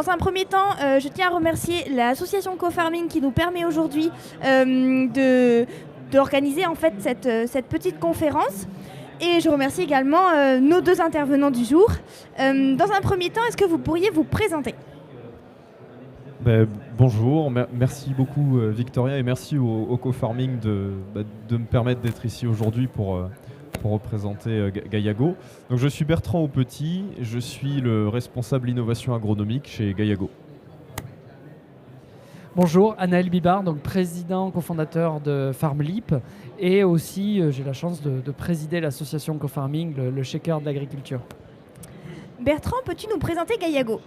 Dans un premier temps, je tiens à remercier l'association Co-Farming qui nous permet aujourd'hui d'organiser en fait cette petite conférence. Et je remercie également nos deux intervenants du jour. Dans un premier temps, est-ce que vous pourriez vous présenter ? Bonjour, merci beaucoup Victoria et merci au Co-Farming de me permettre d'être ici aujourd'hui pour représenter Gaillago. Donc, je suis Bertrand Aupetit, je suis le responsable innovation agronomique chez Gaillago. Bonjour, Anaël Bibard, donc président cofondateur de FarmLeap et aussi j'ai la chance de présider l'association Co-Farming, le shaker de l'agriculture. Bertrand, peux-tu nous présenter Gaillago ?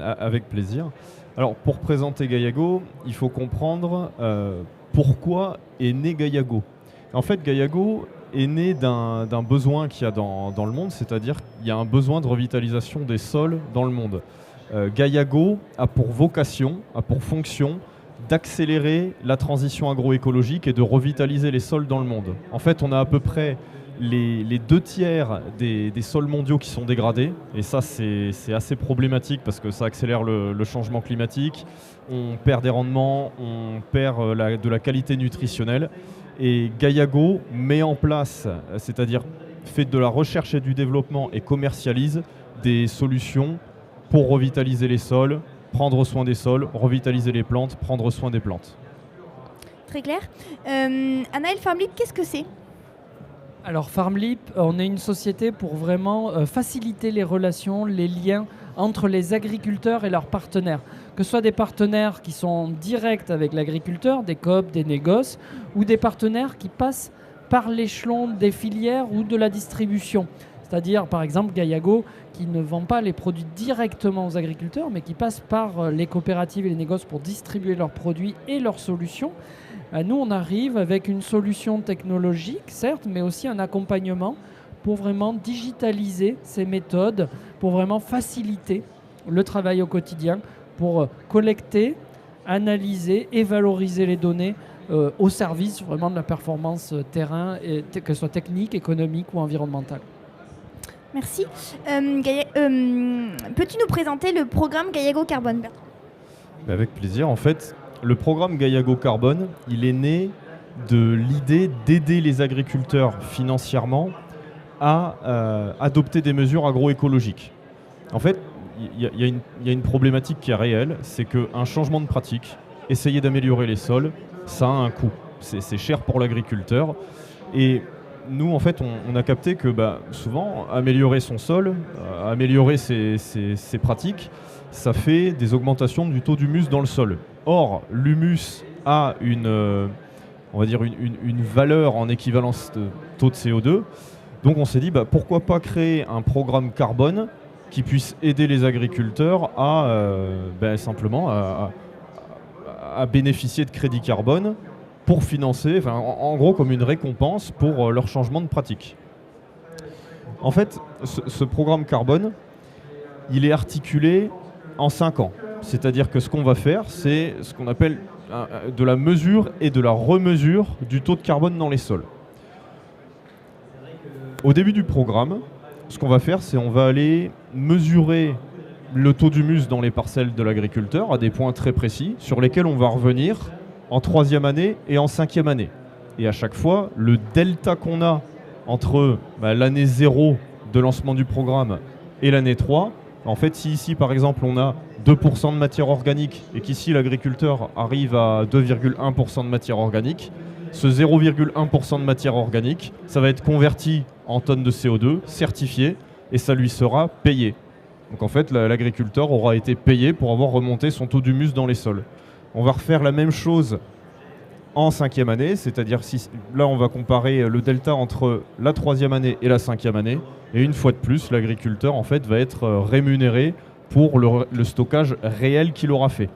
Avec plaisir. Alors, pour présenter Gaillago, il faut comprendre pourquoi est né Gaillago. En fait, Gaillago est né d'un besoin qu'il y a dans le monde, c'est-à-dire qu'il y a un besoin de revitalisation des sols dans le monde. Gaillago a pour vocation, a pour fonction d'accélérer la transition agroécologique et de revitaliser les sols dans le monde. En fait, on a à peu près les 2/3 des sols mondiaux qui sont dégradés, et ça c'est assez problématique parce que ça accélère le changement climatique, on perd des rendements, on perd de la qualité nutritionnelle, et Gaillago met en place, c'est-à-dire fait de la recherche et du développement et commercialise des solutions pour revitaliser les sols, prendre soin des sols, revitaliser les plantes, prendre soin des plantes. Très clair. Anaël, FarmLeap, qu'est-ce que c'est ? Alors FarmLeap, on est une société pour vraiment faciliter les relations, les liens entre les agriculteurs et leurs partenaires. Que ce soit des partenaires qui sont directs avec l'agriculteur, des coop, des négoces, ou des partenaires qui passent par l'échelon des filières ou de la distribution. C'est-à-dire par exemple Gaillago qui ne vend pas les produits directement aux agriculteurs, mais qui passe par les coopératives et les négoces pour distribuer leurs produits et leurs solutions. Nous, on arrive avec une solution technologique, certes, mais aussi un accompagnement pour vraiment digitaliser ces méthodes, pour vraiment faciliter le travail au quotidien, pour collecter, analyser et valoriser les données au service vraiment de la performance terrain, que ce soit technique, économique ou environnementale. Merci. Peux-tu nous présenter le programme Gaillago Carbone, Bertrand ? Avec plaisir. En fait, le programme Gaillago Carbone, il est né de l'idée d'aider les agriculteurs financièrement à adopter des mesures agroécologiques. En fait, il y a une problématique qui est réelle, c'est qu'un changement de pratique, essayer d'améliorer les sols, ça a un coût. C'est cher pour l'agriculteur. Et nous, en fait, on a capté que souvent, améliorer son sol, améliorer ses pratiques, ça fait des augmentations du taux d'humus dans le sol. Or, l'humus a une valeur en équivalence de taux de CO2. Donc on s'est dit, pourquoi pas créer un programme carbone qui puisse aider les agriculteurs simplement à bénéficier de crédits carbone pour financer, en gros comme une récompense pour leur changement de pratique. En fait, ce programme carbone, il est articulé en 5 ans. C'est-à-dire que ce qu'on va faire, c'est ce qu'on appelle de la mesure et de la remesure du taux de carbone dans les sols. Au début du programme, ce qu'on va faire, c'est on va aller mesurer le taux d'humus dans les parcelles de l'agriculteur à des points très précis sur lesquels on va revenir en 3e année et en 5e année. Et à chaque fois, le delta qu'on a entre l'année 0 de lancement du programme et l'année 3, en fait, si ici, par exemple, on a 2% de matière organique et qu'ici, l'agriculteur arrive à 2,1% de matière organique, ce 0,1% de matière organique, ça va être converti en tonnes de CO2, certifié, et ça lui sera payé. Donc en fait, l'agriculteur aura été payé pour avoir remonté son taux d'humus dans les sols. On va refaire la même chose en 5e année, c'est-à-dire là on va comparer le delta entre la 3e année et la 5e année, et une fois de plus, l'agriculteur en fait va être rémunéré pour le stockage réel qu'il aura fait.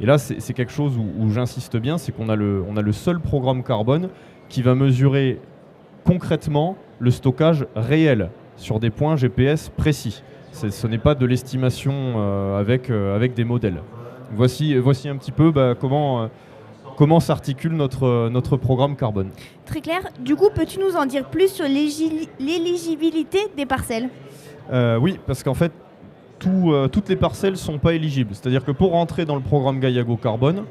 Et là, c'est quelque chose où j'insiste bien, c'est qu'on a le seul programme carbone qui va mesurer concrètement le stockage réel sur des points GPS précis. Ce n'est pas de l'estimation avec des modèles. Voici un petit peu comment s'articule notre programme carbone. Très clair. Du coup, peux-tu nous en dire plus sur l'éligibilité des parcelles ? Oui, parce qu'en fait, toutes les parcelles ne sont pas éligibles. C'est-à-dire que pour rentrer dans le programme Gaiago Carbone,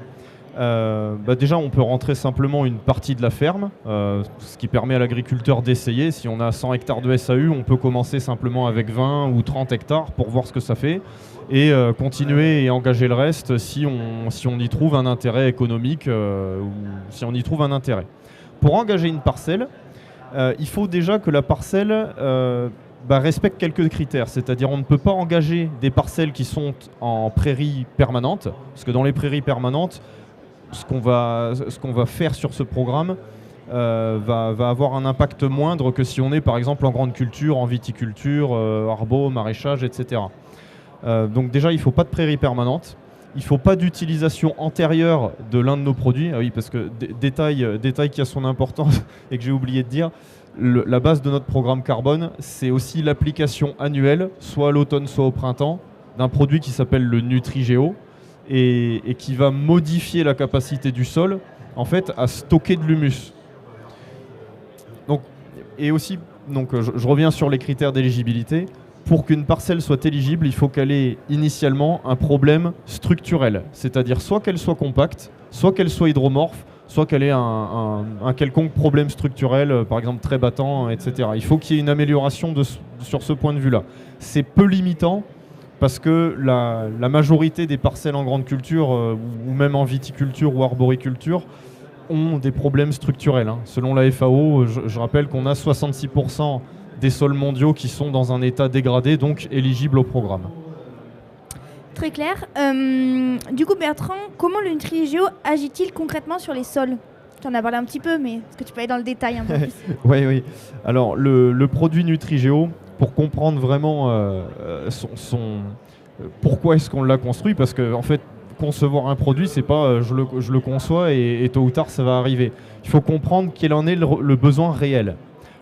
déjà on peut rentrer simplement une partie de la ferme, ce qui permet à l'agriculteur d'essayer. Si on a 100 hectares de SAU, on peut commencer simplement avec 20 ou 30 hectares pour voir ce que ça fait et continuer et engager le reste si on y trouve un intérêt économique ou si on y trouve un intérêt. Pour engager une parcelle, il faut déjà que la parcelle respecte quelques critères, c'est-à-dire on ne peut pas engager des parcelles qui sont en prairie permanente, parce que dans les prairies permanentes, ce qu'on va faire sur ce programme va avoir un impact moindre que si on est par exemple en grande culture, en viticulture, arbo, maraîchage, etc. Donc déjà il ne faut pas de prairie permanente, il ne faut pas d'utilisation antérieure de l'un de nos produits. Ah oui, parce que détail qui a son importance et que j'ai oublié de dire, la base de notre programme carbone, c'est aussi l'application annuelle, soit à l'automne, soit au printemps, d'un produit qui s'appelle le Nutrigeo et qui va modifier la capacité du sol en fait, à stocker de l'humus. Donc, et aussi, je reviens sur les critères d'éligibilité. Pour qu'une parcelle soit éligible, il faut qu'elle ait initialement un problème structurel, c'est-à-dire soit qu'elle soit compacte, soit qu'elle soit hydromorphe, soit qu'elle ait un quelconque problème structurel, par exemple très battant, etc. Il faut qu'il y ait une amélioration sur ce point de vue-là. C'est peu limitant parce que la majorité des parcelles en grande culture, ou même en viticulture ou arboriculture, ont des problèmes structurels. Selon la FAO, je rappelle qu'on a 66% des sols mondiaux qui sont dans un état dégradé, donc éligibles au programme. Très clair. Du coup, Bertrand, comment le Nutrigeo agit-il concrètement sur les sols ? Tu en as parlé un petit peu, mais est-ce que tu peux aller dans le détail un peu plus ? Oui. Alors, le produit Nutrigeo, pour comprendre vraiment pourquoi est-ce qu'on l'a construit, parce que en fait, concevoir un produit, c'est pas je le conçois et tôt ou tard ça va arriver. Il faut comprendre quel en est le besoin réel.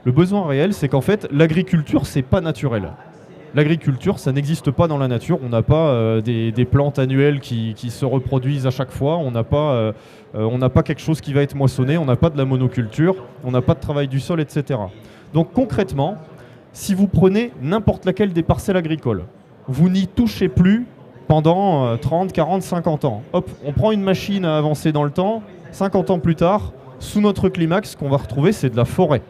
Le besoin réel, c'est qu'en fait, l'agriculture, c'est pas naturel. L'agriculture, ça n'existe pas dans la nature. On n'a pas des plantes annuelles qui se reproduisent à chaque fois. On n'a pas quelque chose qui va être moissonné. On n'a pas de la monoculture. On n'a pas de travail du sol, etc. Donc concrètement, si vous prenez n'importe laquelle des parcelles agricoles, vous n'y touchez plus pendant 30, 40, 50 ans. Hop, on prend une machine à avancer dans le temps. 50 ans plus tard, sous notre climax, ce qu'on va retrouver, c'est de la forêt.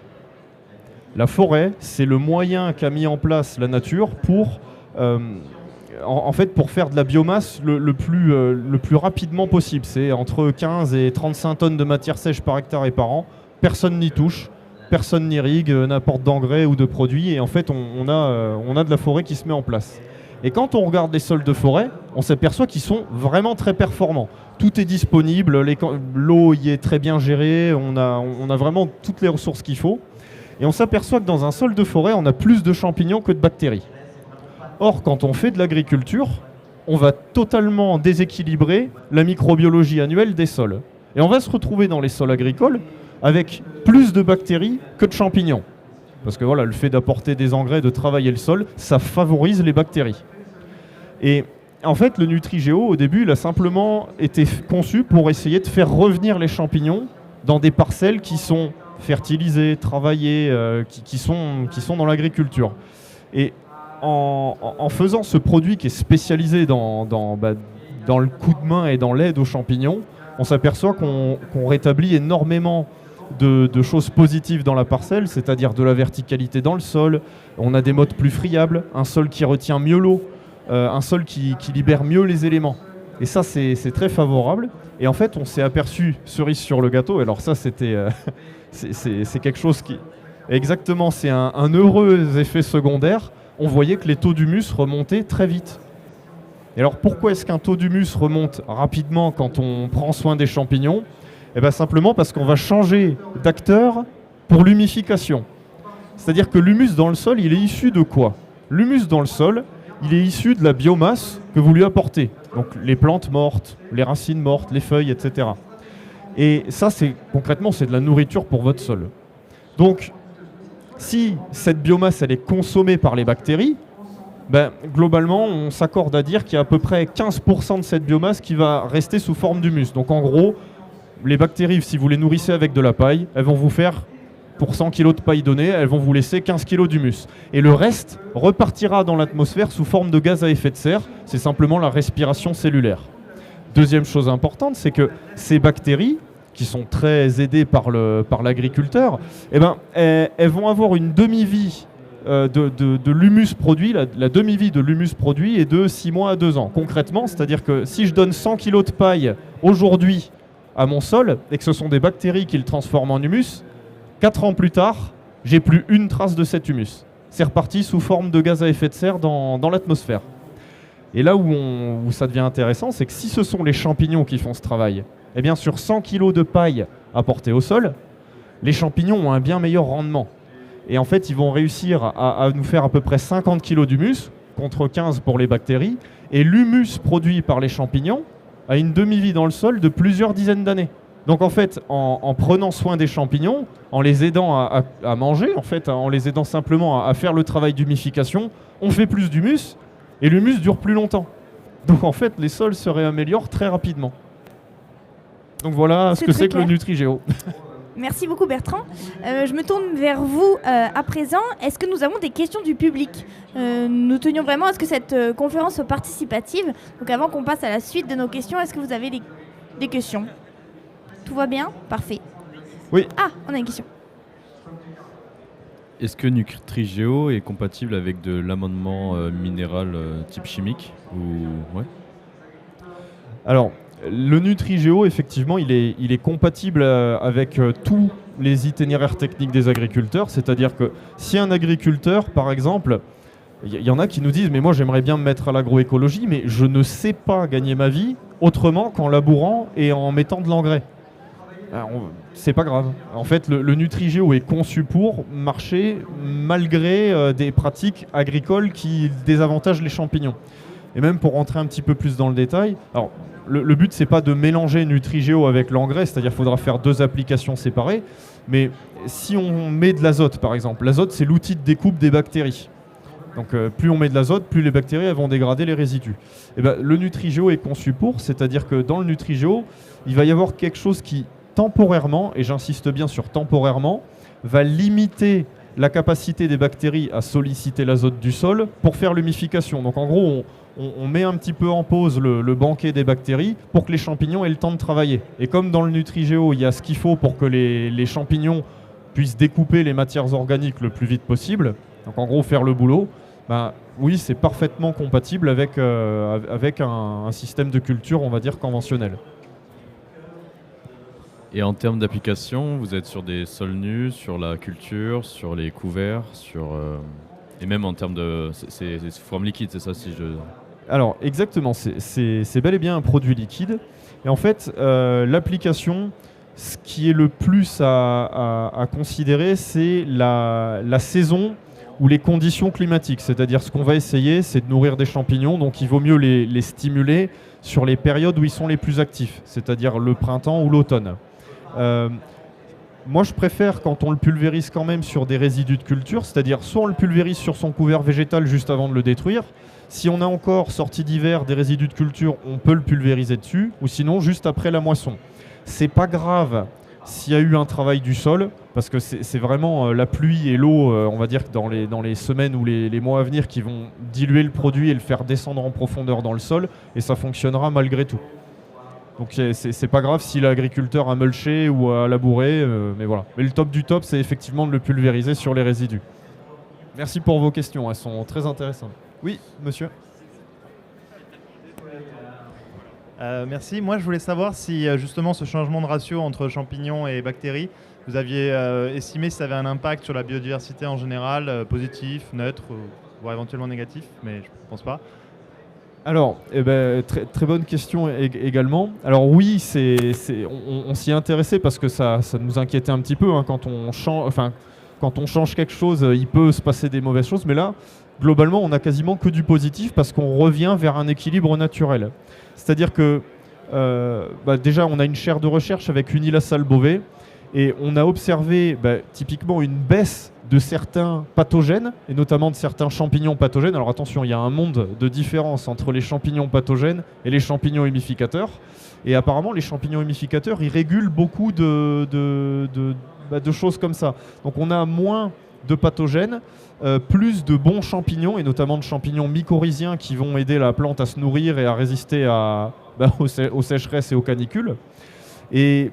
La forêt, c'est le moyen qu'a mis en place la nature pour, pour faire de la biomasse le plus rapidement possible. C'est entre 15 et 35 tonnes de matière sèche par hectare et par an. Personne n'y touche, personne n'irrigue, n'apporte d'engrais ou de produits. Et en fait, on a de la forêt qui se met en place. Et quand on regarde les sols de forêt, on s'aperçoit qu'ils sont vraiment très performants. Tout est disponible, l'eau y est très bien gérée, on a vraiment toutes les ressources qu'il faut. Et on s'aperçoit que dans un sol de forêt, on a plus de champignons que de bactéries. Or, quand on fait de l'agriculture, on va totalement déséquilibrer la microbiologie annuelle des sols. Et on va se retrouver dans les sols agricoles avec plus de bactéries que de champignons. Parce que voilà, le fait d'apporter des engrais, de travailler le sol, ça favorise les bactéries. Et en fait, le Nutrigeo, au début, il a simplement été conçu pour essayer de faire revenir les champignons dans des parcelles qui sont fertilisés, travaillés, qui sont dans l'agriculture. Et en faisant ce produit qui est spécialisé dans le coup de main et dans l'aide aux champignons, on s'aperçoit qu'on rétablit énormément de choses positives dans la parcelle, c'est-à-dire de la verticalité dans le sol, on a des modes plus friables, un sol qui retient mieux l'eau, un sol qui libère mieux les éléments. Et ça, c'est très favorable. Et en fait, on s'est aperçu, cerise sur le gâteau, alors ça, c'était... C'est quelque chose qui... Exactement, c'est un heureux effet secondaire. On voyait que les taux d'humus remontaient très vite. Et alors pourquoi est-ce qu'un taux d'humus remonte rapidement quand on prend soin des champignons ? Eh bien simplement parce qu'on va changer d'acteur pour l'humification. C'est-à-dire que l'humus dans le sol, il est issu de quoi ? L'humus dans le sol, il est issu de la biomasse que vous lui apportez. Donc les plantes mortes, les racines mortes, les feuilles, etc. Et ça, concrètement, c'est de la nourriture pour votre sol. Donc, si cette biomasse elle est consommée par les bactéries, globalement, on s'accorde à dire qu'il y a à peu près 15% de cette biomasse qui va rester sous forme d'humus. Donc en gros, les bactéries, si vous les nourrissez avec de la paille, elles vont vous faire pour 100 kg de paille donnée, elles vont vous laisser 15 kg d'humus. Et le reste repartira dans l'atmosphère sous forme de gaz à effet de serre. C'est simplement la respiration cellulaire. Deuxième chose importante, c'est que ces bactéries, qui sont très aidées par l'agriculteur, elles vont avoir une demi-vie de l'humus produit. La demi-vie de l'humus produit est de 6 mois à 2 ans. Concrètement, c'est-à-dire que si je donne 100 kg de paille aujourd'hui à mon sol et que ce sont des bactéries qui le transforment en humus, 4 ans plus tard, j'ai plus une trace de cet humus. C'est reparti sous forme de gaz à effet de serre dans l'atmosphère. Et là où ça devient intéressant, c'est que si ce sont les champignons qui font ce travail, eh bien sur 100 kg de paille apportée au sol, les champignons ont un bien meilleur rendement. Et en fait, ils vont réussir à nous faire à peu près 50 kg d'humus, contre 15 pour les bactéries. Et l'humus produit par les champignons a une demi-vie dans le sol de plusieurs dizaines d'années. Donc en fait, en prenant soin des champignons, en les aidant à manger, en fait, en les aidant simplement à faire le travail d'humification, on fait plus d'humus et l'humus dure plus longtemps. Donc en fait, les sols se réaméliorent très rapidement. Donc voilà ce que c'est que le Nutri-Géo. Merci beaucoup Bertrand. Je me tourne vers vous à présent. Est-ce que nous avons des questions du public ? Nous tenions vraiment à ce que cette conférence soit participative. Donc avant qu'on passe à la suite de nos questions, est-ce que vous avez des questions ? Tout va bien ? Parfait. Oui. Ah, on a une question. Est-ce que Nutri-Géo est compatible avec de l'amendement minéral type chimique ou... Ouais. Alors, le Nutri-Géo, effectivement, il est compatible avec tous les itinéraires techniques des agriculteurs. C'est-à-dire que si un agriculteur, par exemple, il y en a qui nous disent « mais moi j'aimerais bien me mettre à l'agroécologie, mais je ne sais pas gagner ma vie autrement qu'en labourant et en mettant de l'engrais ». C'est pas grave. En fait, le Nutri-Géo est conçu pour marcher malgré des pratiques agricoles qui désavantagent les champignons. Et même pour rentrer un petit peu plus dans le détail, alors le but c'est pas de mélanger Nutri-Géo avec l'engrais, c'est-à-dire qu'il faudra faire 2 applications séparées, mais si on met de l'azote par exemple, l'azote c'est l'outil de découpe des bactéries. Donc plus on met de l'azote, plus les bactéries elles vont dégrader les résidus. Et le Nutri-Géo est conçu pour, c'est-à-dire que dans le Nutri-Géo, il va y avoir quelque chose qui temporairement, et j'insiste bien sur temporairement, va limiter la capacité des bactéries à solliciter l'azote du sol pour faire l'humification. Donc en gros, on met un petit peu en pause le banquet des bactéries pour que les champignons aient le temps de travailler. Et comme dans le Nutri-Géo, il y a ce qu'il faut pour que les champignons puissent découper les matières organiques le plus vite possible, donc en gros faire le boulot, oui, c'est parfaitement compatible avec un système de culture, on va dire, conventionnel. Et en termes d'application, vous êtes sur des sols nus, sur la culture, sur les couverts, et même en termes de... C'est sous forme liquide, c'est ça si je... Alors exactement, c'est bel et bien un produit liquide. Et en fait, l'application, ce qui est le plus à considérer, c'est la saison ou les conditions climatiques. C'est-à-dire ce qu'on va essayer, c'est de nourrir des champignons, donc il vaut mieux les stimuler sur les périodes où ils sont les plus actifs, c'est-à-dire le printemps ou l'automne. Moi, je préfère quand on le pulvérise quand même sur des résidus de culture, c'est-à-dire soit on le pulvérise sur son couvert végétal juste avant de le détruire. Si on a encore sorti d'hiver des résidus de culture, on peut le pulvériser dessus, ou sinon juste après la moisson. C'est pas grave s'il y a eu un travail du sol, parce que c'est vraiment la pluie et l'eau, on va dire que dans les semaines ou les mois à venir, qui vont diluer le produit et le faire descendre en profondeur dans le sol, et ça fonctionnera malgré tout. Donc c'est pas grave si l'agriculteur a mulché ou a labouré, mais voilà. Mais le top du top, c'est effectivement de le pulvériser sur les résidus. Merci pour vos questions, elles sont très intéressantes. Oui, monsieur. Merci. Moi, je voulais savoir si justement ce changement de ratio entre champignons et bactéries, vous aviez estimé si ça avait un impact sur la biodiversité en général, positif, neutre, voire éventuellement négatif, mais je ne pense pas. Alors, très bonne question également. Alors oui, on s'y est intéressé parce que ça nous inquiétait un petit peu. Hein, quand on change quelque chose, il peut se passer des mauvaises choses. Mais là, globalement, on n'a quasiment que du positif parce qu'on revient vers un équilibre naturel. C'est-à-dire que déjà, on a une chaire de recherche avec Unilassal Beauvais et on a observé typiquement une baisse de certains pathogènes, et notamment de certains champignons pathogènes. Alors attention, il y a un monde de différence entre les champignons pathogènes et les champignons humificateurs. Et apparemment, les champignons humificateurs, ils régulent beaucoup de choses comme ça. Donc on a moins de pathogènes, plus de bons champignons, et notamment de champignons mycorhiziens qui vont aider la plante à se nourrir et à résister aux sécheresses et aux canicules. Et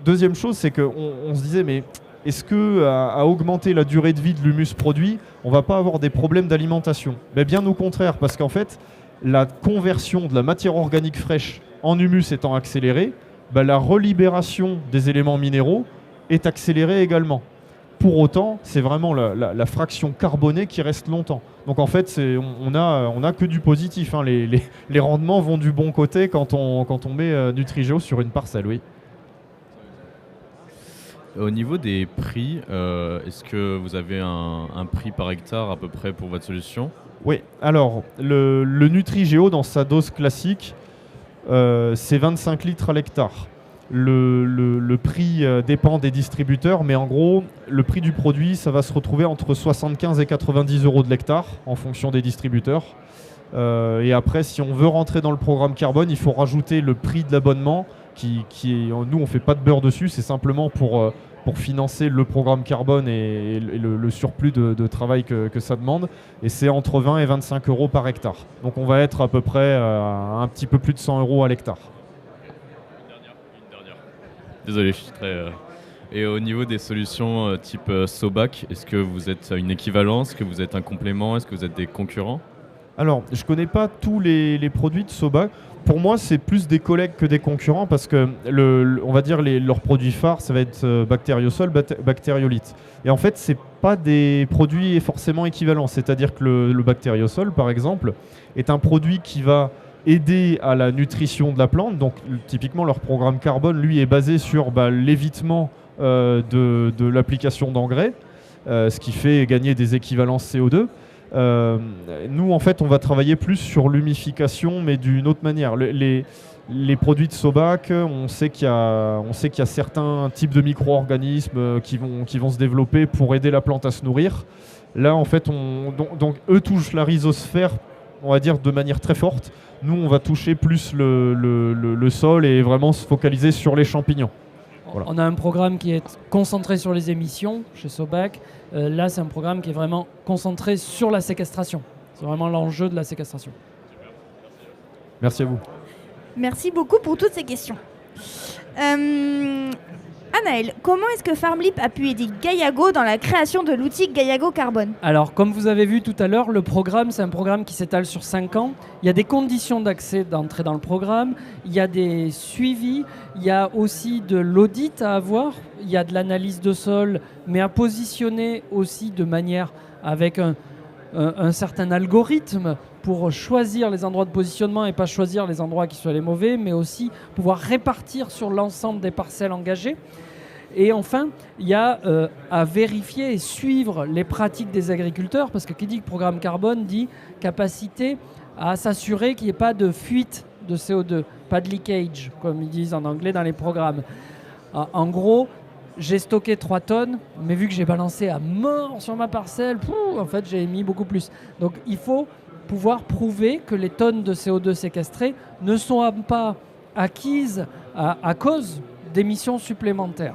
deuxième chose, c'est qu'on se disait, mais est-ce qu'à augmenter la durée de vie de l'humus produit, on ne va pas avoir des problèmes d'alimentation? Bien au contraire, parce qu'en fait, la conversion de la matière organique fraîche en humus étant accélérée, la relibération des éléments minéraux est accélérée également. Pour autant, c'est vraiment la fraction carbonée qui reste longtemps. Donc en fait, on a que du positif, hein. Les rendements vont du bon côté quand on met Nutrigeo sur une parcelle, oui. Au niveau des prix, est-ce que vous avez un prix par hectare à peu près pour votre solution? Oui, alors le Nutrigeo dans sa dose classique, c'est 25 litres à l'hectare. Le prix dépend des distributeurs, mais en gros, le prix du produit, ça va se retrouver entre 75 et 90 euros de l'hectare en fonction des distributeurs. Et après, si on veut rentrer dans le programme carbone, il faut rajouter le prix de l'abonnement nous, on ne fait pas de beurre dessus, c'est simplement pour financer le programme carbone et le surplus de travail que ça demande. Et c'est entre 20 et 25 euros par hectare. Donc on va être à peu près à un petit peu plus de 100 euros à l'hectare. Désolé, je suis très... Et au niveau des solutions type Sobac, est-ce que vous êtes une équivalence, est-ce que vous êtes un complément, est-ce que vous êtes des concurrents? Alors, je ne connais pas tous les produits de Sobac. Pour moi, c'est plus des collègues que des concurrents parce que, on va dire, leurs produits phares, ça va être Bacteriosol, Bacteriolite. Et en fait, ce n'est pas des produits forcément équivalents. C'est-à-dire que le Bacteriosol, par exemple, est un produit qui va aider à la nutrition de la plante. Donc, typiquement, leur programme carbone, lui, est basé sur l'évitement de l'application d'engrais, ce qui fait gagner des équivalences CO2. Nous, en fait, on va travailler plus sur l'humification, mais d'une autre manière. Les produits de Sobac, on sait qu'il y a certains types de micro-organismes qui vont se développer pour aider la plante à se nourrir. Là, en fait, donc eux touchent la rhizosphère, on va dire, de manière très forte. Nous, on va toucher plus le sol et vraiment se focaliser sur les champignons. Voilà. On a un programme qui est concentré sur les émissions chez Sobac. Là, c'est un programme qui est vraiment concentré sur la séquestration. C'est vraiment l'enjeu de la séquestration. Merci à vous. Merci beaucoup pour toutes ces questions. Anaël, comment est-ce que Farmleap a pu aider Gaiago dans la création de l'outil Gaiago Carbone? Alors, comme vous avez vu tout à l'heure, le programme, c'est un programme qui s'étale sur 5 ans. Il y a des conditions d'accès, d'entrée dans le programme. Il y a des suivis. Il y a aussi de l'audit à avoir. Il y a de l'analyse de sol, mais à positionner aussi de manière avec un certain algorithme pour choisir les endroits de positionnement et pas choisir les endroits qui soient les mauvais, mais aussi pouvoir répartir sur l'ensemble des parcelles engagées. Et enfin, il y a à vérifier et suivre les pratiques des agriculteurs, parce que qui dit programme carbone dit capacité à s'assurer qu'il n'y ait pas de fuite de CO2, pas de leakage, comme ils disent en anglais dans les programmes. En gros, j'ai stocké 3 tonnes, mais vu que j'ai balancé à mort sur ma parcelle, en fait, j'ai émis beaucoup plus. Donc, il faut pouvoir prouver que les tonnes de CO2 séquestrées ne sont pas acquises à cause d'émissions supplémentaires.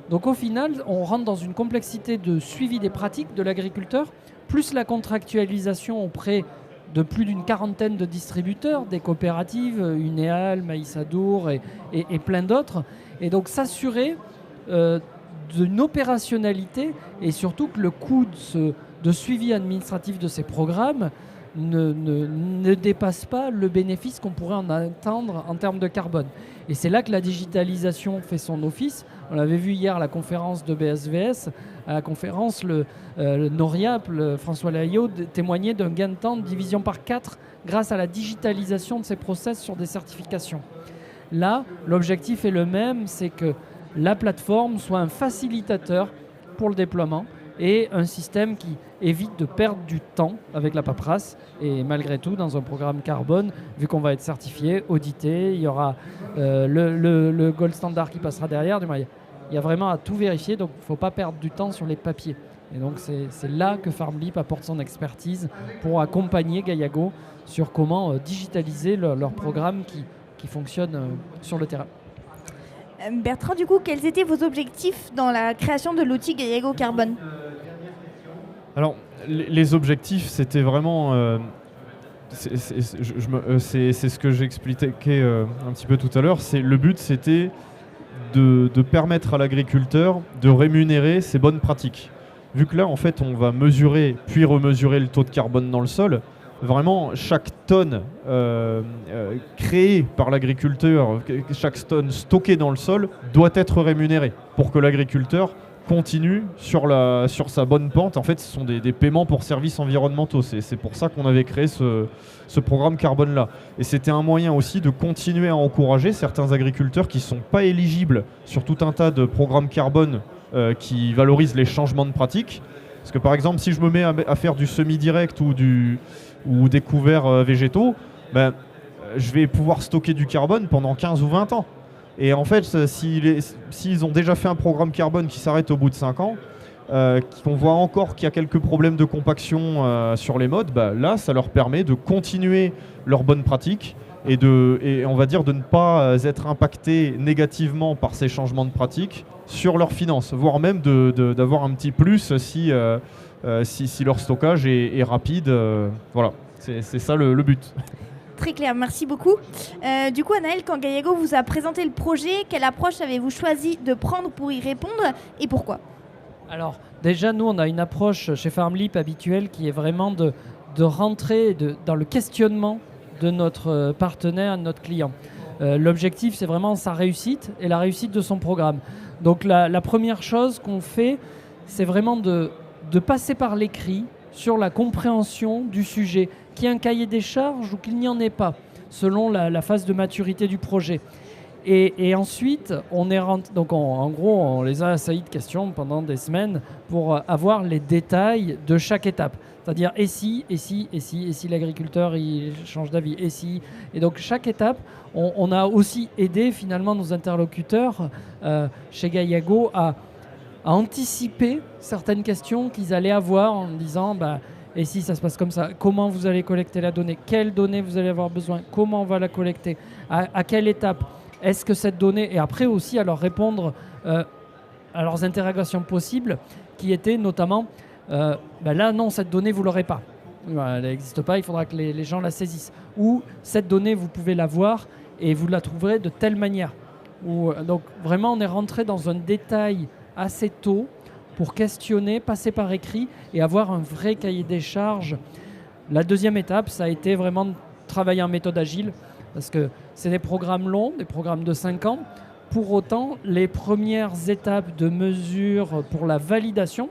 Donc au final, on rentre dans une complexité de suivi des pratiques de l'agriculteur, plus la contractualisation auprès de plus d'une quarantaine de distributeurs, des coopératives, Unéal, Maïs Adour et plein d'autres. Et donc s'assurer d'une opérationnalité et surtout que le coût de suivi administratif de ces programmes ne dépasse pas le bénéfice qu'on pourrait en attendre en termes de carbone. Et c'est là que la digitalisation fait son office. On l'avait vu hier à la conférence de BSVS, à la conférence, le NORIAP, François Laillot, témoignait d'un gain de temps de division par 4 grâce à la digitalisation de ces process sur des certifications. Là, l'objectif est le même, c'est que la plateforme soit un facilitateur pour le déploiement et un système qui évite de perdre du temps avec la paperasse. Et malgré tout, dans un programme carbone, vu qu'on va être certifié, audité, il y aura le gold standard qui passera derrière. Il y a vraiment à tout vérifier, donc il ne faut pas perdre du temps sur les papiers. Et donc c'est là que Farmleap apporte son expertise pour accompagner Gaiago sur comment digitaliser leur programme qui qui fonctionne sur le terrain. Bertrand, du coup, quels étaient vos objectifs dans la création de l'outil Gaillago Carbone? Alors, les objectifs, c'était vraiment... c'est ce que j'expliquais un petit peu tout à l'heure. Le but, c'était de permettre à l'agriculteur de rémunérer ses bonnes pratiques. Vu que là, en fait, on va mesurer puis remesurer le taux de carbone dans le sol, vraiment, chaque tonne créée par l'agriculteur, chaque tonne stockée dans le sol, doit être rémunérée pour que l'agriculteur continue sur sa bonne pente. En fait, ce sont des paiements pour services environnementaux. C'est pour ça qu'on avait créé ce programme carbone-là. Et c'était un moyen aussi de continuer à encourager certains agriculteurs qui ne sont pas éligibles sur tout un tas de programmes carbone qui valorisent les changements de pratiques. Parce que par exemple, si je me mets à faire du semi-direct ou des couverts végétaux, je vais pouvoir stocker du carbone pendant 15 ou 20 ans. Et en fait, s'ils ont déjà fait un programme carbone qui s'arrête au bout de 5 ans, qu'on voit encore qu'il y a quelques problèmes de compaction sur les modes, là, ça leur permet de continuer leurs bonnes pratiques et on va dire de ne pas être impactés négativement par ces changements de pratiques sur leurs finances, voire même d'avoir un petit plus si leur stockage est rapide. Voilà, c'est ça le but. Très clair, merci beaucoup. Du coup, Anaël, quand Gaillago vous a présenté le projet, quelle approche avez-vous choisi de prendre pour y répondre et pourquoi? Alors, déjà, nous, on a une approche chez FarmLeap habituelle qui est vraiment de rentrer dans le questionnement de notre partenaire, de notre client. L'objectif, c'est vraiment sa réussite et la réussite de son programme. Donc, la première chose qu'on fait, c'est vraiment de passer par l'écrit sur la compréhension du sujet, qu'il y ait un cahier des charges ou qu'il n'y en ait pas, selon la phase de maturité du projet. Et ensuite, en gros, on les a assaillis de questions pendant des semaines pour avoir les détails de chaque étape. C'est-à-dire, et si l'agriculteur il change d'avis, et si. Et donc, chaque étape, on a aussi aidé finalement nos interlocuteurs chez Gaillago à anticiper certaines questions qu'ils allaient avoir en disant et si ça se passe comme ça, comment vous allez collecter la donnée, quelles données vous allez avoir besoin, comment on va la collecter, à quelle étape, est-ce que cette donnée, et après aussi à leur répondre à leurs interrogations possibles qui étaient notamment là non, cette donnée vous l'aurez pas, elle n'existe pas, il faudra que les gens la saisissent, ou cette donnée vous pouvez la voir et vous la trouverez de telle manière. Donc vraiment on est rentré dans un détail assez tôt pour questionner, passer par écrit et avoir un vrai cahier des charges. La deuxième étape, ça a été vraiment de travailler en méthode agile parce que c'est des programmes longs, des programmes de 5 ans. Pour autant, les premières étapes de mesure pour la validation,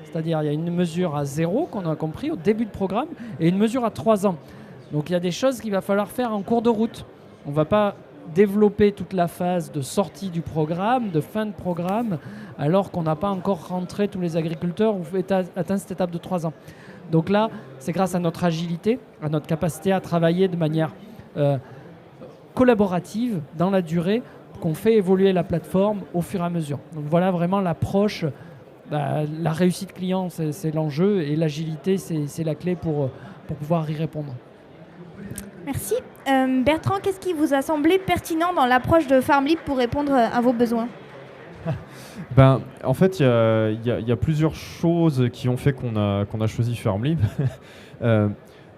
c'est-à-dire il y a une mesure à 0 qu'on a compris au début de programme et une mesure à 3 ans. Donc il y a des choses qu'il va falloir faire en cours de route. On ne va pas développer toute la phase de sortie du programme, de fin de programme, alors qu'on n'a pas encore rentré tous les agriculteurs ou atteint cette étape de 3 ans. Donc là, c'est grâce à notre agilité, à notre capacité à travailler de manière collaborative dans la durée qu'on fait évoluer la plateforme au fur et à mesure. Donc voilà vraiment l'approche. La réussite client, c'est l'enjeu et l'agilité, c'est la clé pour pouvoir y répondre. Merci. Bertrand, qu'est-ce qui vous a semblé pertinent dans l'approche de FarmLeap pour répondre à vos besoins? En fait, il y a plusieurs choses qui ont fait qu'on a choisi FarmLeap.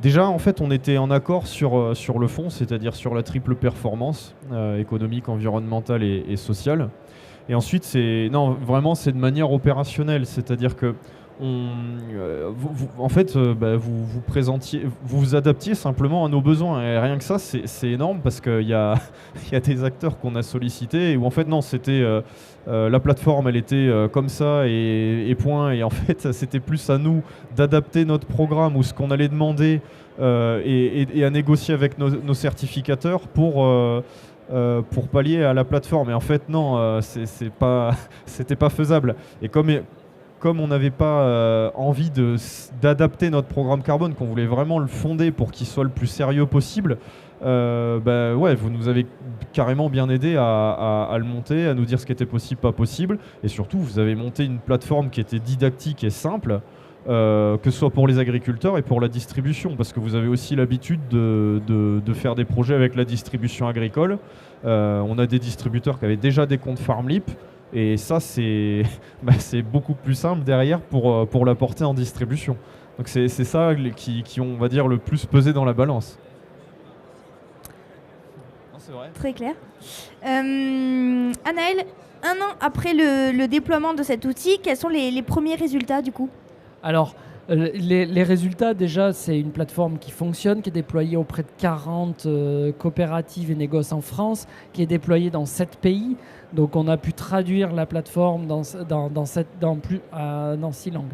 Déjà, en fait, on était en accord sur le fond, c'est-à-dire sur la triple performance économique, environnementale et sociale. Et ensuite, vraiment, c'est de manière opérationnelle, c'est-à-dire que vous vous adaptiez simplement à nos besoins. Et rien que ça, c'est énorme parce qu'il y a des acteurs qu'on a sollicités où en fait, non, c'était la plateforme, elle était comme ça et point. Et en fait, c'était plus à nous d'adapter notre programme ou ce qu'on allait demander et à négocier avec nos certificateurs pour pallier à la plateforme. Et en fait, non, c'était pas faisable. Et comme on n'avait pas envie d'adapter notre programme carbone, qu'on voulait vraiment le fonder pour qu'il soit le plus sérieux possible, vous nous avez carrément bien aidé à le monter, à nous dire ce qui était possible, pas possible. Et surtout, vous avez monté une plateforme qui était didactique et simple, que ce soit pour les agriculteurs et pour la distribution, parce que vous avez aussi l'habitude de faire des projets avec la distribution agricole. On a des distributeurs qui avaient déjà des comptes FarmLeap, et ça, c'est c'est beaucoup plus simple derrière pour l'apporter en distribution. Donc c'est ça qui ont, on va dire, le plus pesé dans la balance. Non, c'est vrai. Très clair. Anaël, un an après le déploiement de cet outil, quels sont les premiers résultats du coup? Alors, les résultats, déjà, c'est une plateforme qui fonctionne, qui est déployée auprès de 40 coopératives et négoces en France, qui est déployée dans 7 pays. Donc, on a pu traduire la plateforme dans 6 langues,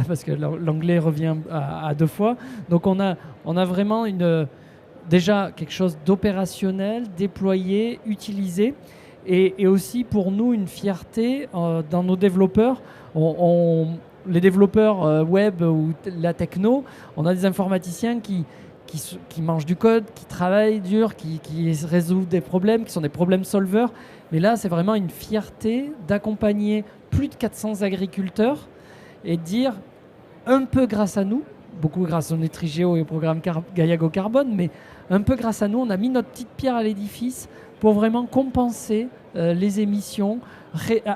parce que l'anglais revient à 2 fois. Donc, on a vraiment déjà quelque chose d'opérationnel, déployé, utilisé. Et aussi, pour nous, une fierté dans nos développeurs. Les développeurs web ou la techno, on a des informaticiens qui mangent du code, qui travaillent dur, qui résolvent des problèmes, qui sont des problème solvers. Mais là, c'est vraiment une fierté d'accompagner plus de 400 agriculteurs et de dire, un peu grâce à nous, beaucoup grâce au Nutrigeo et au programme Gaiago Carbone, mais un peu grâce à nous, on a mis notre petite pierre à l'édifice pour vraiment compenser les émissions,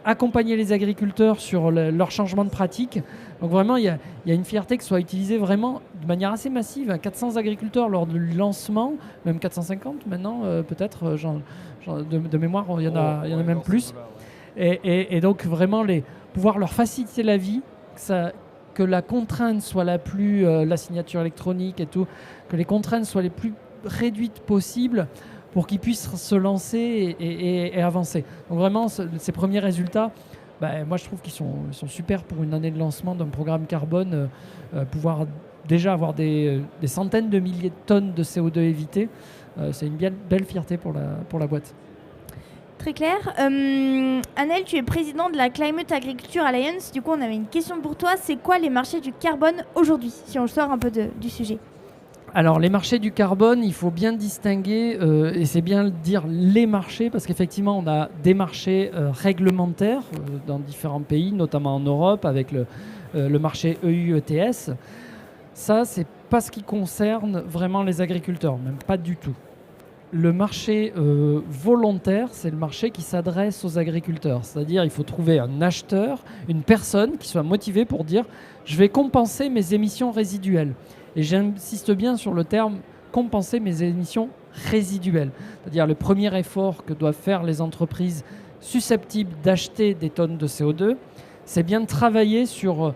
accompagner les agriculteurs sur leur changement de pratique. Donc vraiment, il y a une fierté que ce soit utilisé vraiment de manière assez massive. 400 agriculteurs lors du lancement, même 450 maintenant, peut-être, de mémoire, il y en a même plus. Et donc vraiment, pouvoir leur faciliter la vie, que la contrainte soit la signature électronique et tout, que les contraintes soient les plus réduites possibles, pour qu'ils puissent se lancer et avancer. Donc vraiment, ces premiers résultats, moi je trouve qu'ils sont super pour une année de lancement d'un programme carbone, pouvoir déjà avoir des centaines de milliers de tonnes de CO2 évitées, c'est une belle fierté pour la boîte. Très clair. Anaël, tu es président de la Climate Agriculture Alliance. Du coup, on avait une question pour toi. C'est quoi les marchés du carbone aujourd'hui, si on sort un peu du sujet? Alors, les marchés du carbone, il faut bien distinguer, et c'est bien de dire les marchés, parce qu'effectivement, on a des marchés réglementaires dans différents pays, notamment en Europe, avec le marché EU-ETS. Ça, c'est pas ce qui concerne vraiment les agriculteurs, même pas du tout. Le marché volontaire, c'est le marché qui s'adresse aux agriculteurs. C'est-à-dire, il faut trouver un acheteur, une personne qui soit motivée pour dire « je vais compenser mes émissions résiduelles ». Et j'insiste bien sur le terme « compenser mes émissions résiduelles ». C'est-à-dire le premier effort que doivent faire les entreprises susceptibles d'acheter des tonnes de CO2, c'est bien de travailler sur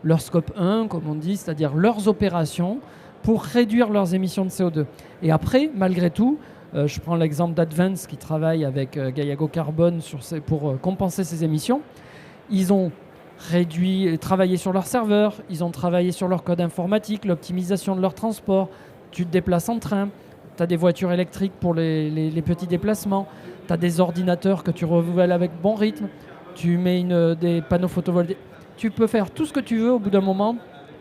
leur scope 1, comme on dit, c'est-à-dire leurs opérations, pour réduire leurs émissions de CO2. Et après, malgré tout, je prends l'exemple d'Advance qui travaille avec Gaiago Carbone pour compenser ces émissions. Ils ont travaillé sur leur serveur, ils ont travaillé sur leur code informatique, l'optimisation de leur transport. Tu te déplaces en train, tu as des voitures électriques pour les petits déplacements, tu as des ordinateurs que tu renouvelles avec bon rythme, tu mets des panneaux photovoltaïques. Tu peux faire tout ce que tu veux au bout d'un moment.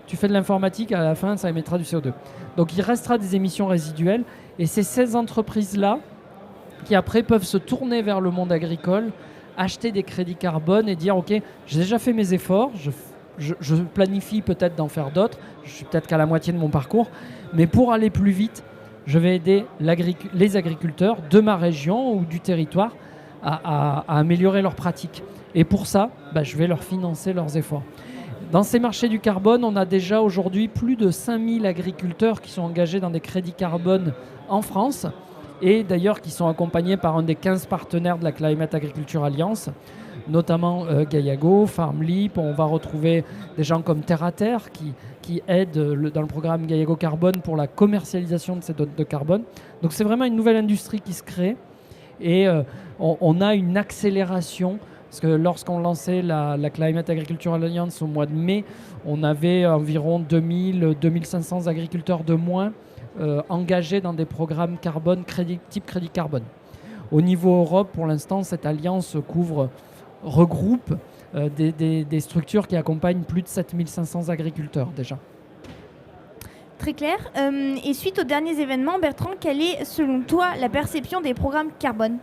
Tu fais de l'informatique, à la fin, ça émettra du CO2. Donc, il restera des émissions résiduelles. Et c'est ces entreprises-là qui, après, peuvent se tourner vers le monde agricole, acheter des crédits carbone et dire « Ok, j'ai déjà fait mes efforts, je planifie peut-être d'en faire d'autres, je suis peut-être qu'à la moitié de mon parcours, mais pour aller plus vite, je vais aider les agriculteurs de ma région ou du territoire à améliorer leurs pratiques. Et pour ça, je vais leur financer leurs efforts. » Dans ces marchés du carbone, on a déjà aujourd'hui plus de 5000 agriculteurs qui sont engagés dans des crédits carbone en France et d'ailleurs qui sont accompagnés par un des 15 partenaires de la Climate Agriculture Alliance, notamment Gaiago, FarmLeap. On va retrouver des gens comme Terre à Terre qui aident dans le programme Gaiago Carbone pour la commercialisation de ces données de carbone. Donc c'est vraiment une nouvelle industrie qui se crée et on a une accélération. Parce que lorsqu'on lançait la Climate Agriculture Alliance au mois de mai, on avait environ 2500 agriculteurs de moins engagés dans des programmes carbone type crédit carbone. Au niveau Europe, pour l'instant, cette alliance regroupe des structures qui accompagnent plus de 7500 agriculteurs déjà. Très clair. Et suite aux derniers événements, Bertrand, quelle est selon toi la perception des programmes carbone ?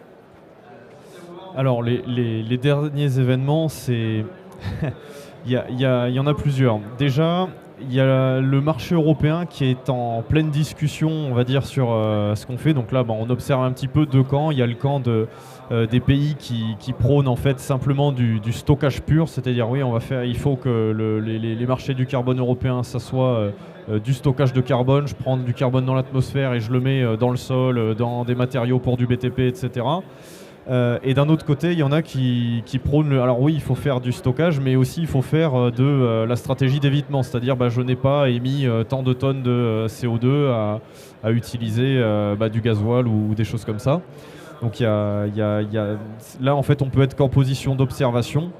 Alors, les derniers événements, c'est Il y en a plusieurs. Déjà, il y a le marché européen qui est en pleine discussion, on va dire, sur ce qu'on fait. Donc là, on observe un petit peu deux camps. Il y a le camp des pays qui prônent en fait simplement du stockage pur, c'est-à-dire oui, il faut que les marchés du carbone européen, ça soit du stockage de carbone. Je prends du carbone dans l'atmosphère et je le mets dans le sol, dans des matériaux pour du BTP, etc. Et d'un autre côté, il y en a qui prônent alors oui, il faut faire du stockage, mais aussi il faut faire de la stratégie d'évitement, c'est-à-dire je n'ai pas émis tant de tonnes de CO2 à utiliser du gasoil ou des choses comme ça. Donc là, en fait, on peut être qu'en position d'observation.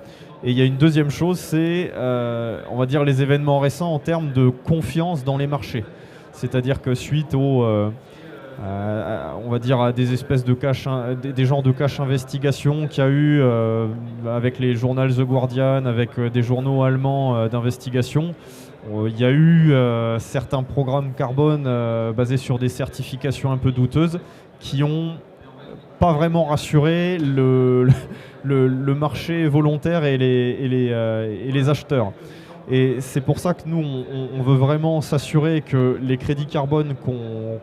Et il y a une deuxième chose, c'est, on va dire, les événements récents en termes de confiance dans les marchés. C'est-à-dire que suite on va dire à des espèces de cash, des genres de cash investigation qu'il y a eu avec les journaux The Guardian, avec des journaux allemands d'investigation. Il y a eu certains programmes carbone basés sur des certifications un peu douteuses qui ont pas vraiment rassuré le marché volontaire et les acheteurs. Et c'est pour ça que nous, on veut vraiment s'assurer que les crédits carbone qu'on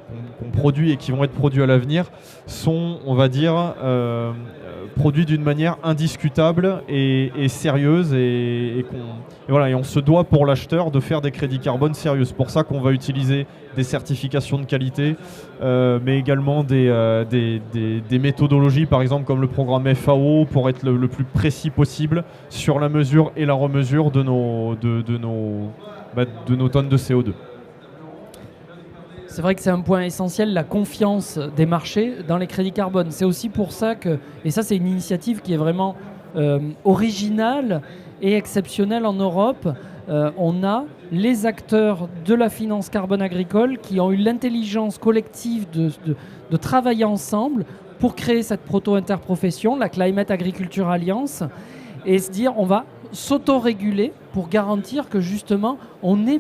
produit et qui vont être produits à l'avenir sont, on va dire, produits d'une manière indiscutable et sérieuse. Et on se doit pour l'acheteur de faire des crédits carbone sérieux. C'est pour ça qu'on va utiliser des certifications de qualité, mais également des méthodologies, par exemple comme le programme FAO, pour être le plus précis possible sur la mesure et la remesure de nos tonnes de CO2. C'est vrai que c'est un point essentiel, la confiance des marchés dans les crédits carbone. C'est aussi pour ça que, et ça c'est une initiative qui est vraiment originale et exceptionnelle en Europe, on a les acteurs de la finance carbone agricole qui ont eu l'intelligence collective de travailler ensemble pour créer cette proto-interprofession, la Climate Agriculture Alliance, et se dire on va s'auto-réguler pour garantir que justement on ne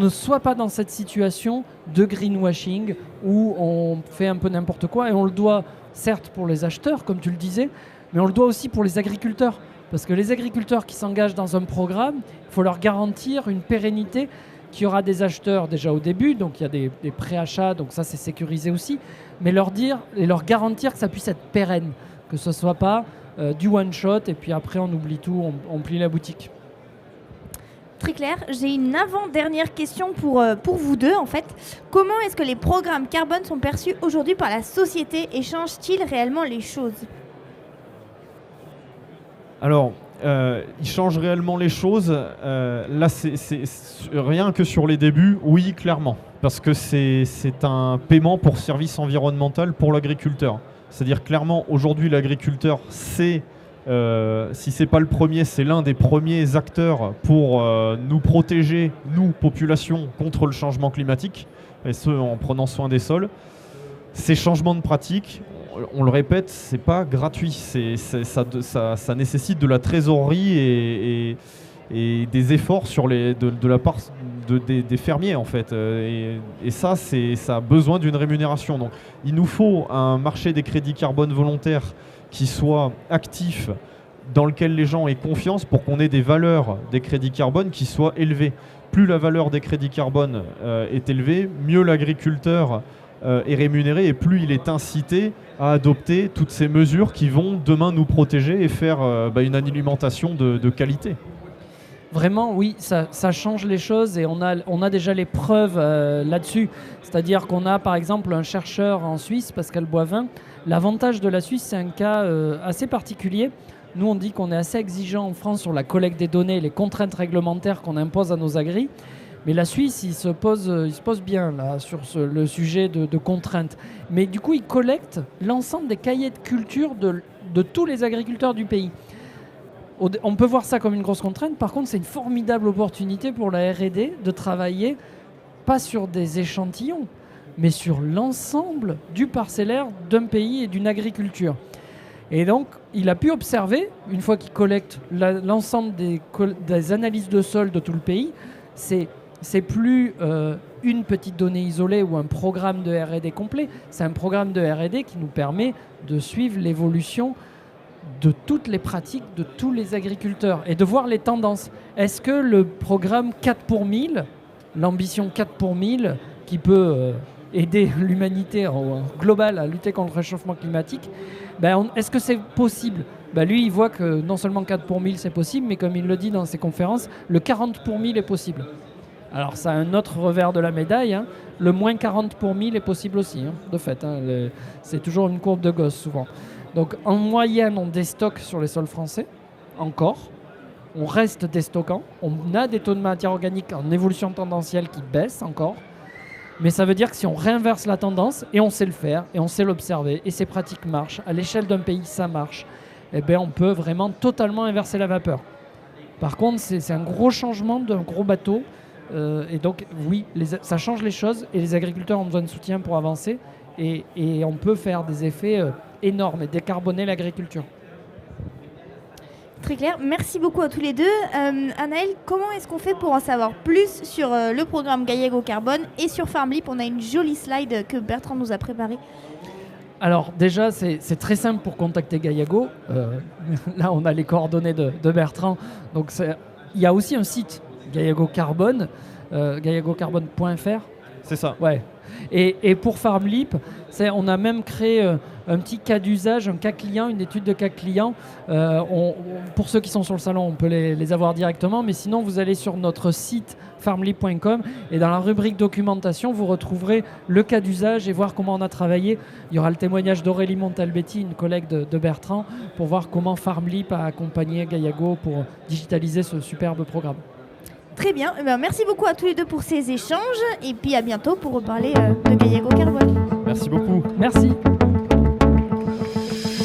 soit pas dans cette situation de greenwashing où on fait un peu n'importe quoi, et on le doit certes pour les acheteurs comme tu le disais, mais on le doit aussi pour les agriculteurs. Parce que les agriculteurs qui s'engagent dans un programme, il faut leur garantir une pérennité, qu'il y aura des acheteurs déjà au début, donc il y a des préachats, donc ça c'est sécurisé aussi, mais leur dire et leur garantir que ça puisse être pérenne, que ce ne soit pas du one-shot et puis après on oublie tout, on plie la boutique. Très clair. J'ai une avant-dernière question pour vous deux en fait. Comment est-ce que les programmes carbone sont perçus aujourd'hui par la société et changent-ils réellement les choses ? Alors, il change réellement les choses. Là, c'est rien que sur les débuts, oui, clairement. Parce que c'est un paiement pour service environnemental pour l'agriculteur. C'est-à-dire clairement, aujourd'hui, l'agriculteur, si c'est pas le premier, c'est l'un des premiers acteurs pour nous protéger, nous, population, contre le changement climatique, et ce, en prenant soin des sols. Ces changements de pratiques, on le répète, c'est pas gratuit. Ça nécessite de la trésorerie et des efforts de la part des fermiers en fait. Et ça a besoin d'une rémunération. Donc il nous faut un marché des crédits carbone volontaires qui soit actif, dans lequel les gens aient confiance pour qu'on ait des valeurs des crédits carbone qui soient élevées. Plus la valeur des crédits carbone est élevée, mieux l'agriculteur est rémunéré et plus il est incité à adopter toutes ces mesures qui vont demain nous protéger et faire une alimentation de qualité. Vraiment, oui, ça change les choses et on a déjà les preuves là-dessus. C'est-à-dire qu'on a par exemple un chercheur en Suisse, Pascal Boivin. L'avantage de la Suisse, c'est un cas assez particulier. Nous, on dit qu'on est assez exigeant en France sur la collecte des données, les contraintes réglementaires qu'on impose à nos agris. Mais la Suisse, il se pose bien là, sur le sujet de contraintes. Mais du coup, il collecte l'ensemble des cahiers de culture de tous les agriculteurs du pays. On peut voir ça comme une grosse contrainte. Par contre, c'est une formidable opportunité pour la R&D de travailler pas sur des échantillons, mais sur l'ensemble du parcellaire d'un pays et d'une agriculture. Et donc, il a pu observer, une fois qu'il collecte l'ensemble des analyses de sol de tout le pays, c'est plus une petite donnée isolée ou un programme de R&D complet, c'est un programme de R&D qui nous permet de suivre l'évolution de toutes les pratiques de tous les agriculteurs et de voir les tendances. Est-ce que le programme 4 pour 1000, l'ambition 4 pour 1000, qui peut aider l'humanité en global à lutter contre le réchauffement climatique, est-ce que c'est possible ? Lui, il voit que non seulement 4 pour 1000 c'est possible, mais comme il le dit dans ses conférences, le 40 pour 1000 est possible. Alors ça a un autre revers de la médaille, hein. Le moins 40 pour 1000 est possible aussi, hein, de fait. Hein. C'est toujours une courbe de Gauss souvent. Donc en moyenne, on déstocke sur les sols français, encore. On reste déstockant. On a des taux de matière organique en évolution tendancielle qui baissent encore. Mais ça veut dire que si on réinverse la tendance, et on sait le faire, et on sait l'observer, et ces pratiques marchent, à l'échelle d'un pays ça marche, on peut vraiment totalement inverser la vapeur. Par contre, c'est un gros changement d'un gros bateau. Et donc oui, ça change les choses, et les agriculteurs ont besoin de soutien pour avancer. Et on peut faire des effets énormes et décarboner l'agriculture. Très clair. Merci beaucoup à tous les deux. Anaël, comment est-ce qu'on fait pour en savoir plus sur le programme Gaillago Carbone et sur FarmLeap ? On a une jolie slide que Bertrand nous a préparée. Alors déjà, c'est très simple pour contacter Gaillago. Là, on a les coordonnées de Bertrand. Donc il y a aussi un site, Gaillago Carbone, gaillagocarbone.fr. C'est ça. Ouais. Et pour FarmLeap, on a même créé un petit cas d'usage, un cas client, une étude de cas client. Pour ceux qui sont sur le salon, on peut les avoir directement, mais sinon vous allez sur notre site farmleap.com et dans la rubrique documentation, vous retrouverez le cas d'usage et voir comment on a travaillé. Il y aura le témoignage d'Aurélie Montalbetti, une collègue de Bertrand, pour voir comment FarmLeap a accompagné Gaillago pour digitaliser ce superbe programme. Très bien, merci beaucoup à tous les deux pour ces échanges et puis à bientôt pour reparler de Gaillago Carbone. Merci beaucoup. Merci.